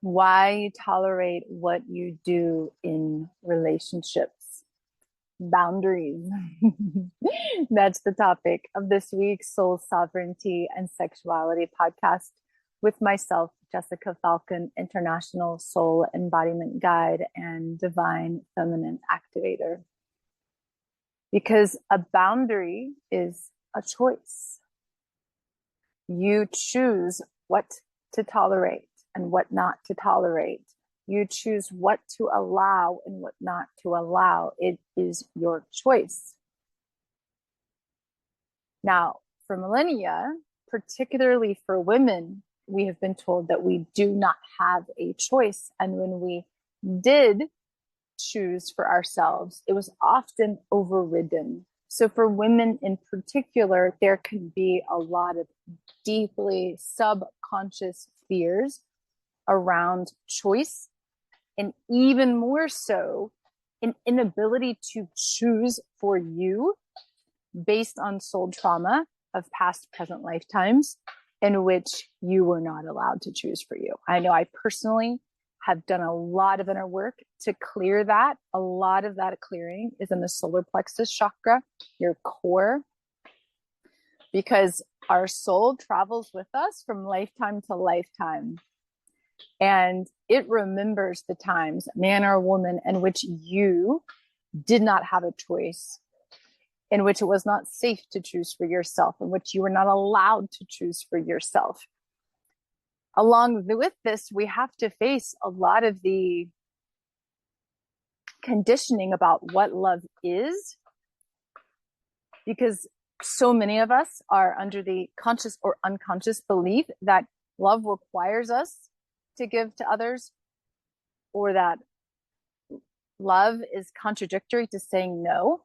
Why you tolerate what you do in relationships. Boundaries. That's the topic of this week's Soul Sovereignty and Sexuality podcast with myself, Jessica Falcon, International Soul Embodiment Guide and Divine Feminine Activator. Because a boundary is a choice. You choose what to tolerate and what not to tolerate. You choose what to allow and what not to allow. It is your choice. Now, for millennia, particularly for women, we have been told that we do not have a choice. And when we did choose for ourselves, it was often overridden. So for women in particular, there can be a lot of deeply subconscious fears around choice, and even more so, an inability to choose for you based on soul trauma of past, present lifetimes in which you were not allowed to choose for you. I know I personally have done a lot of inner work to clear that. A lot of that clearing is in the solar plexus chakra, your core, because our soul travels with us from lifetime to lifetime. And it remembers the times, man or woman, in which you did not have a choice, in which it was not safe to choose for yourself, in which you were not allowed to choose for yourself. Along with this, we have to face a lot of the conditioning about what love is, because so many of us are under the conscious or unconscious belief that love requires us to give to others, or that love is contradictory to saying no.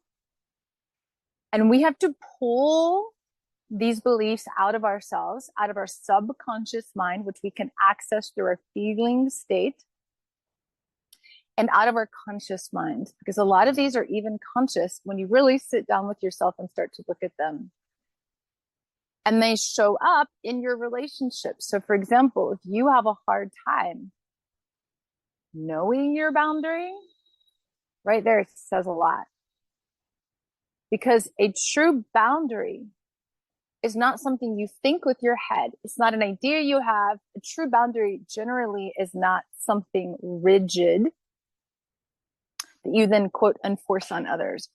And we have to pull these beliefs out of ourselves, out of our subconscious mind, which we can access through our feeling state, and out of our conscious mind, because a lot of these are even conscious when you really sit down with yourself and start to look at them. And they show up in your relationship. So for example, if you have a hard time knowing your boundary, right there, it says a lot. Because a true boundary is not something you think with your head. It's not an idea you have. A true boundary generally is not something rigid that you then, quote, enforce on others.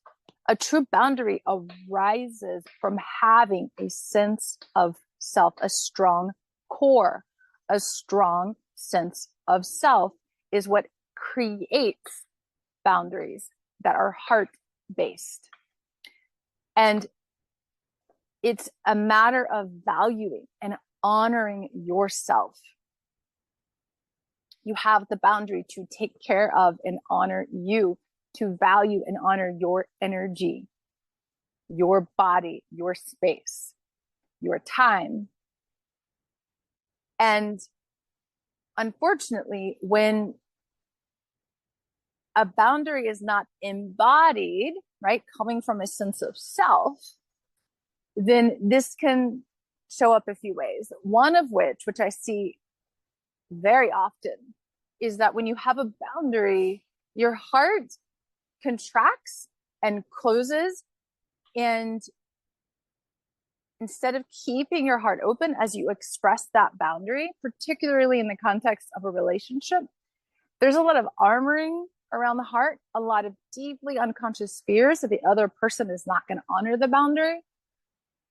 A true boundary arises from having a sense of self, a strong core. A strong sense of self is what creates boundaries that are heart-based. And it's a matter of valuing and honoring yourself. You have the boundary to take care of and honor you, to value and honor your energy, your body, your space, your time. And unfortunately, when a boundary is not embodied, right, coming from a sense of self, then this can show up a few ways. One of which I see very often, is that when you have a boundary, your heart contracts and closes, and instead of keeping your heart open as you express that boundary, particularly in the context of a relationship, there's a lot of armoring around the heart, a lot of deeply unconscious fears that the other person is not going to honor the boundary.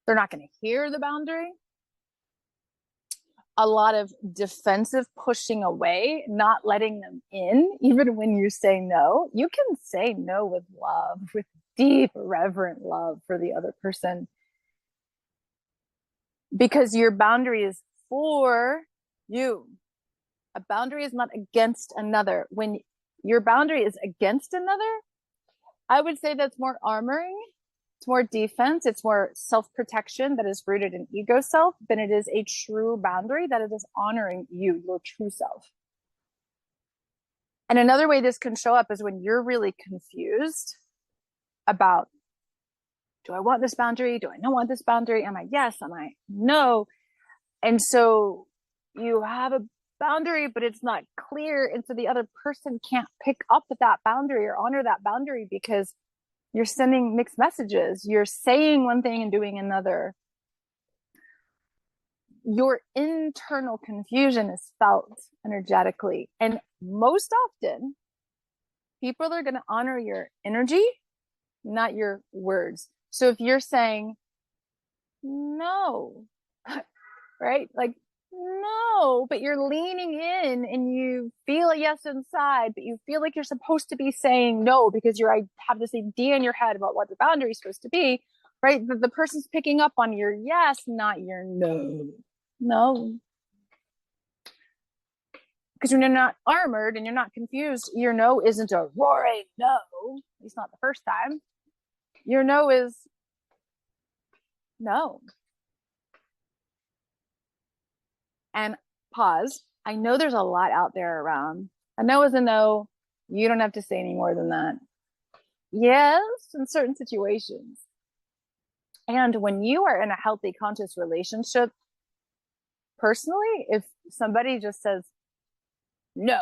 They're not going to hear the boundary. A lot of defensive pushing away, not letting them in, even when you say no. You can say no with love, with deep, reverent love for the other person, because your boundary is for you. A boundary is not against another. When your boundary is against another, I would say that's more armoring. It's more defense. It's more self-protection that is rooted in ego self than it is a true boundary that it is honoring you, your true self. And another way this can show up is when you're really confused about, do I want this boundary? Do I not want this boundary? Am I yes? Am I no? And so you have a boundary, but it's not clear. And so the other person can't pick up with that boundary or honor that boundary because you're sending mixed messages. You're saying one thing and doing another. Your internal confusion is felt energetically. And most often, people are going to honor your energy, not your words. So if you're saying, no, right? Like, no, but you're leaning in and you feel a yes inside, but you feel like you're supposed to be saying no because I have this idea in your head about what the boundary is supposed to be, right? The person's picking up on your yes, not your no. No. Because when you're not armored and you're not confused, your no isn't a roaring no. At least not the first time. Your no is no. And pause. I know there's a lot out there around. A no is a no. You don't have to say any more than that. Yes, in certain situations. And when you are in a healthy, conscious relationship, personally, if somebody just says no,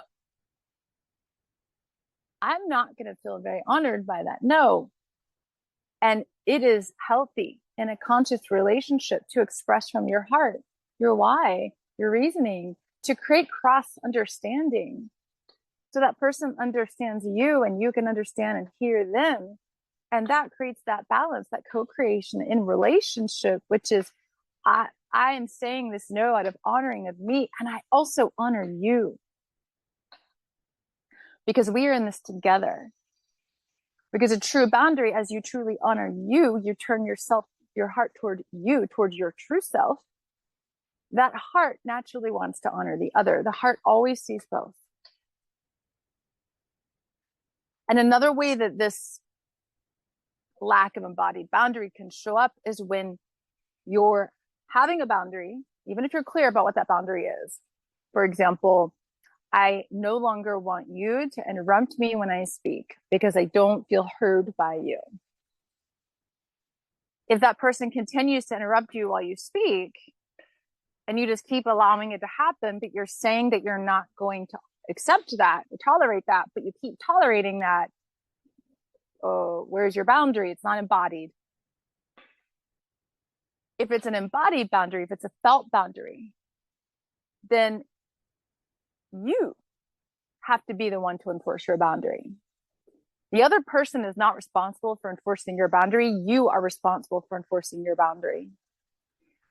I'm not going to feel very honored by that no. And it is healthy in a conscious relationship to express from your heart, your why, your reasoning, to create cross understanding. So that person understands you and you can understand and hear them. And that creates that balance, that co-creation in relationship, which is, I am saying this no out of honoring of me. And I also honor you because we are in this together. Because a true boundary, as you truly honor you, you turn your heart toward you, toward your true self. That heart naturally wants to honor the other. The heart always sees both. And another way that this lack of embodied boundary can show up is when you're having a boundary, even if you're clear about what that boundary is. For example, I no longer want you to interrupt me when I speak because I don't feel heard by you. If that person continues to interrupt you while you speak and you just keep allowing it to happen, but you're saying that you're not going to accept that or tolerate that, but you keep tolerating that, oh, where's your boundary? It's not embodied. If it's an embodied boundary, if it's a felt boundary, then you have to be the one to enforce your boundary. The other person is not responsible for enforcing your boundary. You are responsible for enforcing your boundary.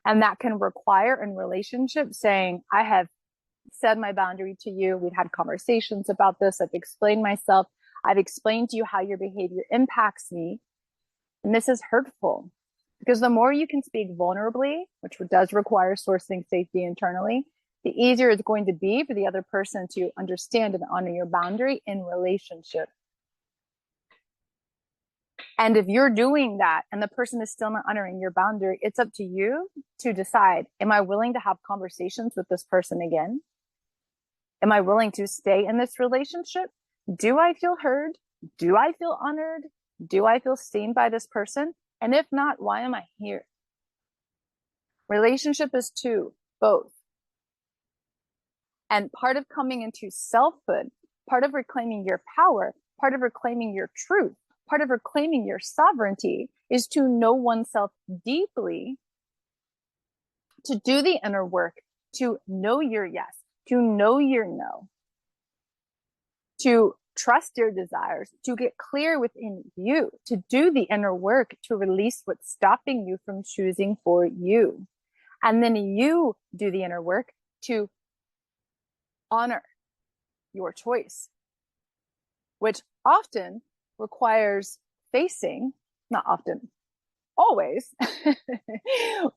And that can require in relationships saying, I have said my boundary to you. We've had conversations about this. I've explained myself. I've explained to you how your behavior impacts me. And this is hurtful because the more you can speak vulnerably, which does require sourcing safety internally, the easier it's going to be for the other person to understand and honor your boundary in relationship. And if you're doing that and the person is still not honoring your boundary, it's up to you to decide, am I willing to have conversations with this person again? Am I willing to stay in this relationship? Do I feel heard? Do I feel honored? Do I feel seen by this person? And if not, why am I here? Relationship is two, both. And part of coming into selfhood, part of reclaiming your power, part of reclaiming your truth, part of reclaiming your sovereignty is to know oneself deeply, to do the inner work, to know your yes, to know your no, to trust your desires, to get clear within you, to do the inner work, to release what's stopping you from choosing for you. And then you do the inner work to honor your choice, which often requires facing, not often, always,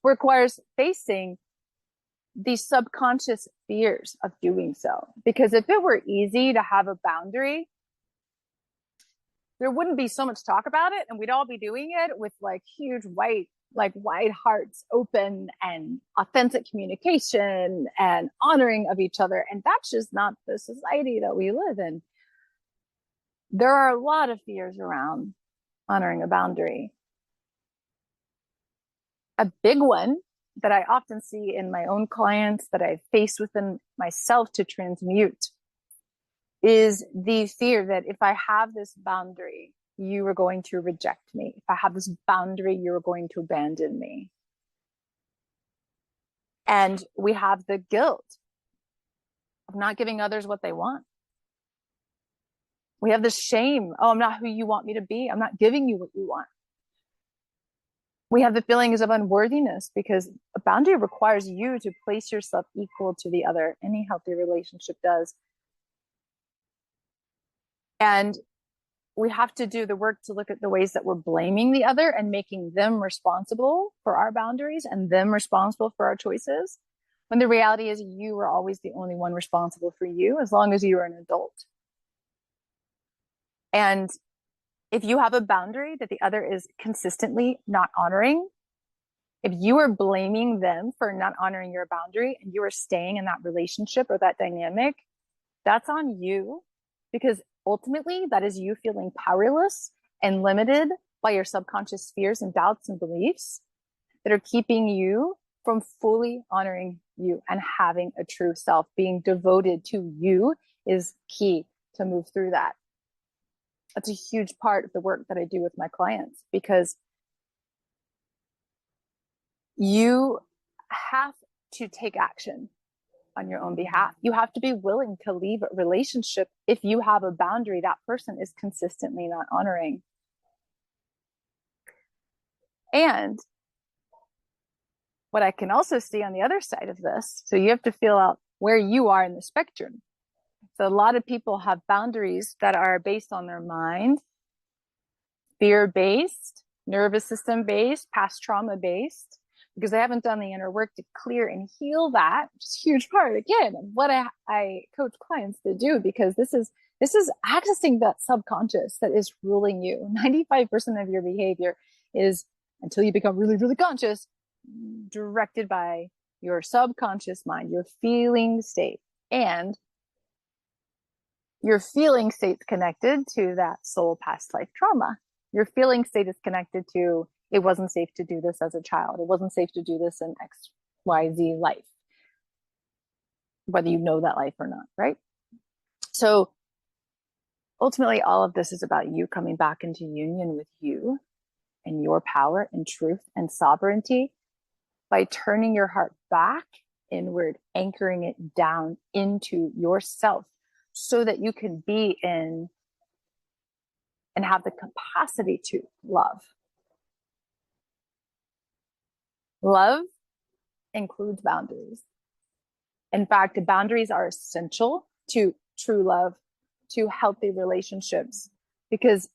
requires facing the subconscious fears of doing so. Because if it were easy to have a boundary, there wouldn't be so much talk about it, and we'd all be doing it with like huge wide hearts open and authentic communication and honoring of each other. And that's just not the society that we live in. There are a lot of fears around honoring a boundary. A big one that I often see in my own clients, that I've faced within myself to transmute, is the fear that if I have this boundary, you are going to reject me. If I have this boundary, you're going to abandon me. And we have the guilt of not giving others what they want. We have the shame. Oh, I'm not who you want me to be. I'm not giving you what you want. We have the feelings of unworthiness, because a boundary requires you to place yourself equal to the other. Any healthy relationship does. And we have to do the work to look at the ways that we're blaming the other and making them responsible for our boundaries and them responsible for our choices, when the reality is you were always the only one responsible for you, as long as you were an adult. And if you have a boundary that the other is consistently not honoring, if you are blaming them for not honoring your boundary and you are staying in that relationship or that dynamic, that's on you, because ultimately that is you feeling powerless and limited by your subconscious fears and doubts and beliefs that are keeping you from fully honoring you and having a true self. Being devoted to you is key to move through that. That's a huge part of the work that I do with my clients, because you have to take action on your own behalf. You have to be willing to leave a relationship if you have a boundary that person is consistently not honoring. And what I can also see on the other side of this, so you have to feel out where you are in the spectrum. So a lot of people have boundaries that are based on their mind, fear-based, nervous system-based, past trauma-based, because they haven't done the inner work to clear and heal that, which is a huge part, again, of what I coach clients to do, because this is accessing that subconscious that is ruling you. 95% of your behavior is, until you become really, really conscious, directed by your subconscious mind, your feeling state. And your feeling state's connected to that soul past life trauma. Your feeling state is connected to, it wasn't safe to do this as a child. It wasn't safe to do this in XYZ life, whether you know that life or not, right? So ultimately, all of this is about you coming back into union with you and your power and truth and sovereignty by turning your heart back inward, anchoring it down into yourself, so that you can be in and have the capacity to love. Love includes boundaries. In fact, boundaries are essential to true love, to healthy relationships, because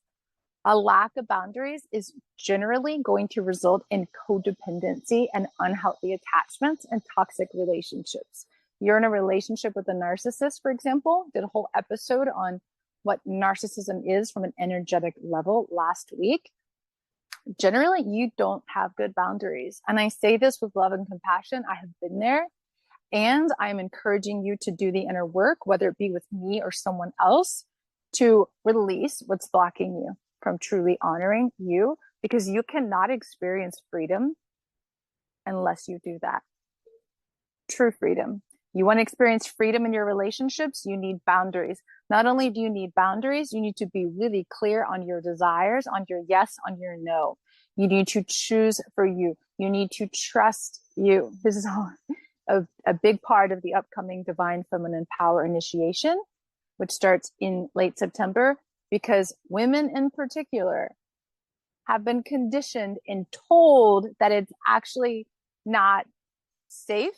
a lack of boundaries is generally going to result in codependency and unhealthy attachments and toxic relationships. You're in a relationship with a narcissist, for example, did a whole episode on what narcissism is from an energetic level last week. Generally, you don't have good boundaries. And I say this with love and compassion. I have been there, and I'm encouraging you to do the inner work, whether it be with me or someone else, to release what's blocking you from truly honoring you, because you cannot experience freedom unless you do that. True freedom. You want to experience freedom in your relationships, you need boundaries. Not only do you need boundaries, you need to be really clear on your desires, on your yes, on your no. You need to choose for you. You need to trust you. This is a big part of the upcoming Divine Feminine Power Initiation, which starts in late September, because women in particular have been conditioned and told that it's actually not safe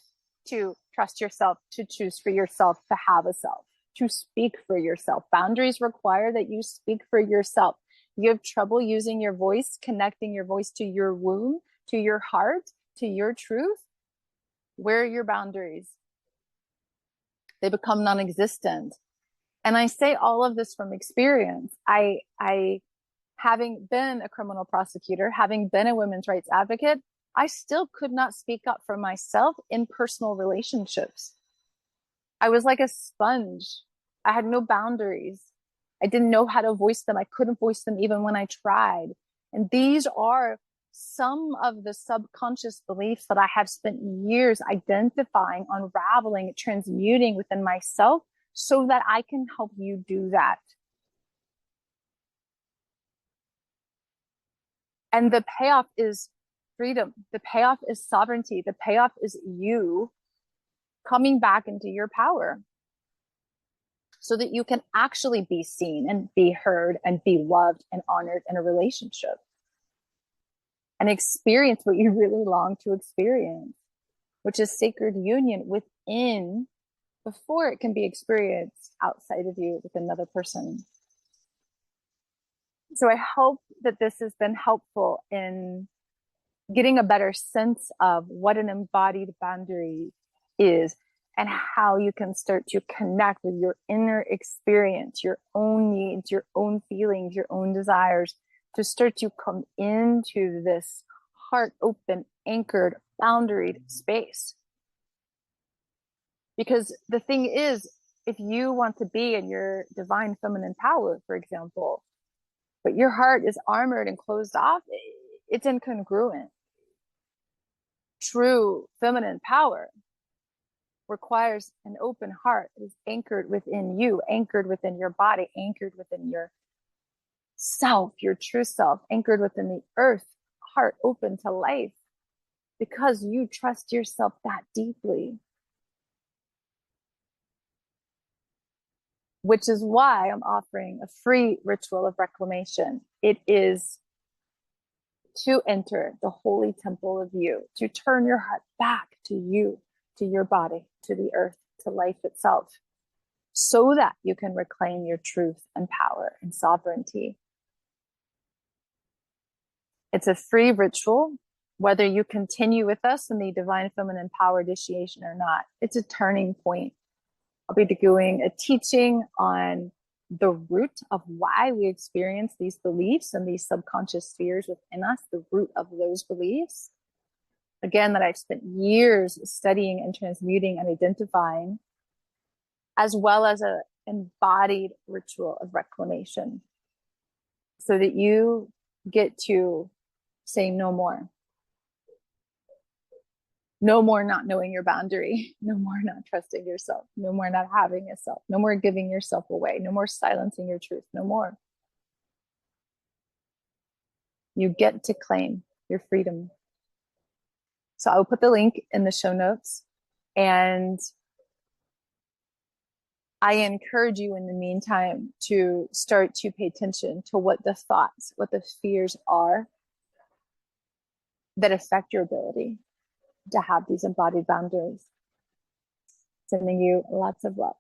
to trust yourself, to choose for yourself, to have a self, to speak for yourself. Boundaries require that you speak for yourself. You have trouble using your voice, connecting your voice to your womb, to your heart, to your truth. Where are your boundaries? They become non-existent. And I say all of this from experience. I having been a criminal prosecutor, having been a women's rights advocate, I still could not speak up for myself in personal relationships. I was like a sponge. I had no boundaries. I didn't know how to voice them. I couldn't voice them even when I tried. And these are some of the subconscious beliefs that I have spent years identifying, unraveling, transmuting within myself so that I can help you do that. And the payoff is freedom. The payoff is sovereignty. The payoff is you coming back into your power so that you can actually be seen and be heard and be loved and honored in a relationship and experience what you really long to experience, which is sacred union within before it can be experienced outside of you with another person. So I hope that this has been helpful in getting a better sense of what an embodied boundary is and how you can start to connect with your inner experience, your own needs, your own feelings, your own desires, to start to come into this heart open, anchored, boundaried space. Because the thing is, if you want to be in your divine feminine power, for example, but your heart is armored and closed off, it's incongruent. True feminine power requires an open heart that is anchored within you, anchored within your body, anchored within your self, your true self, anchored within the earth, heart open to life, because you trust yourself that deeply. Which is why I'm offering a free ritual of reclamation. It is to enter the holy temple of you, to turn your heart back to you, to your body, to the earth, to life itself, so that you can reclaim your truth and power and sovereignty. It's a free ritual, whether you continue with us in the Divine Feminine Power initiation or not. It's a turning point. I'll be doing a teaching on the root of why we experience these beliefs and these subconscious spheres within us, the root of those beliefs. Again, that I've spent years studying and transmuting and identifying, as well as an embodied ritual of reclamation, so that you get to say no more. No more not knowing your boundary. No more not trusting yourself. No more not having yourself. No more giving yourself away. No more silencing your truth. No more. You get to claim your freedom. So I'll put the link in the show notes. And I encourage you in the meantime to start to pay attention to what the thoughts, what the fears are that affect your ability to have these embodied boundaries. Sending you lots of love.